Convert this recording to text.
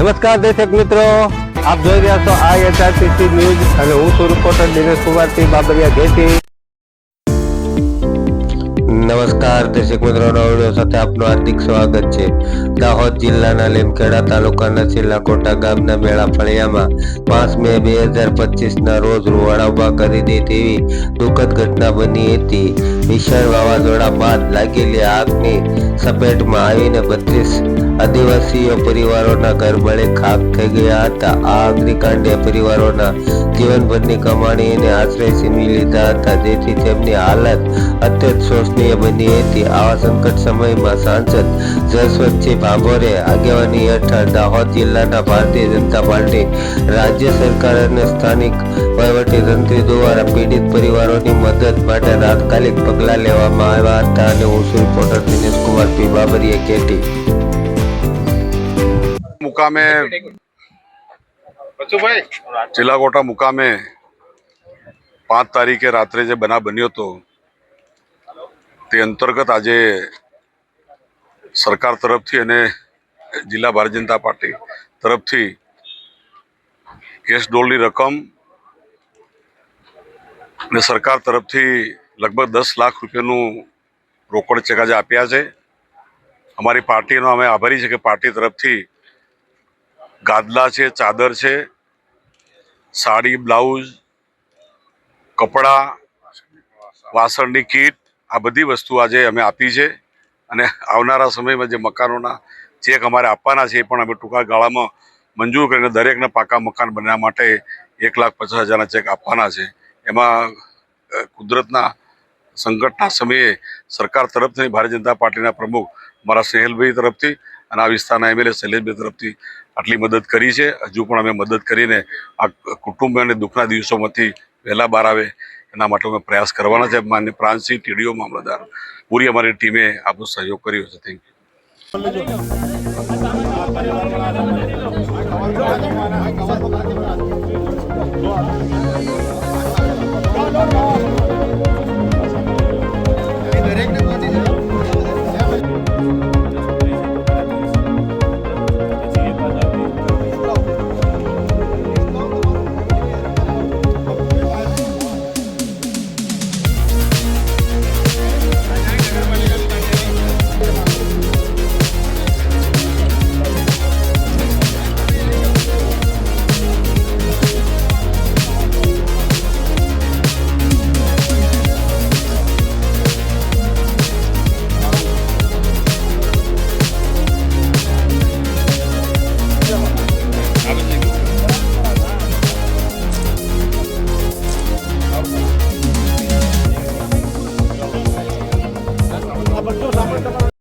નમસ્કાર દર્શક મિત્રો, આપ જોઈ રહ્યા છો આ એચઆરટીસી ન્યૂઝ અને હું છું રિપોર્ટર દિનેશ કુમારસિંહ બાબરિયા ઘેટી। નમસ્કાર દર્શક મિત્રો, વિડીયો સાથે આપનું હાર્દિક સ્વાગત છે। દાહોદ જિલ્લાના લીમખેડા તાલુકાના ચીલાકોટા ગામના મેળા ફળિયામાં 5 મે 2025ના રોજ રૂવાડા ઉભા કરી દે તેવી દુઃખદ ઘટના બની હતી। ભીષણ વાવાઝોડા બાદ લાગેલી આગની સપેટમાં આવીને 32 આદિવાસીઓ પરિવારોના ઘર બળે ખાક થઈ ગયા હતા। આ અગ્નિકાંડે પરિવારોના જીવનભરની કમાણીને આશ્રય છીનવી લીધા હતા, જેથી તેમની હાલત અત્યંત શોચનીય બની હતી। આવા સંકટ સમયમાં સાંસદ જસવંતસિંહ ભાભોરે આગેવાની હેઠળ દાહોદ જિલ્લાના ભારતીય જનતા પાર્ટી, રાજ્ય સરકાર અને સ્થાનિક વહીવટીતંત્ર દ્વારા પીડિત પરિવારોની મદદ માટે તાત્કાલિક પગલાં લેવામાં આવ્યા હતા અને હું છું રિપોર્ટર દિનેશ કુમારસિંહ બાબરિયા ઘેટી। मुकामे चिलाकोटा मुकामे 5 तारीखे रात्रे जे बना बन्यो तो ते अंतर्गत आज सरकार तरफ थी अने जिला भारतीय जनता पार्टी तरफ थी केस डोलनी रकम ने सरकार तरफ थी लगभग 10 लाख रुपया रोकड़ चेक आज आप्या छे। हमारी पार्टी नो अमे आभारी छे के पार्टी तरफ थी गादला है, चादर है, साड़ी, ब्लाउज, कपड़ा, वासणनी किट आ बधी वस्तु आज अमे आपी है। अने आवनारा समय में जे मकानों चेक अमारे आपवाना छे पण अमे टूंका गाळामां मंजूर करीने दरेकने पाका मकान बनवा माटे 1,50,000 चेक आपवाना छे। एमां कुदरतना संकटना समये सरकार तरफथी भारतीय जनता पार्टीना प्रमुख मारा स्नेहलभाई तरफथी अने आ विस्तारना एमएलए शैलेषभाई तरफथी आटली मदद करी है। हजू पण अमे मदद करीने आ कुटुंब अने दुखना दिवसोमांथी वहेला बहार आवे एना माटे अमे प्रयास करवाना छे। माननीय प्रांतसिंह टीडीओ मामलतदार पूरी अमारी टीमे आपनो सहयोग कर्यो छे। Thank you.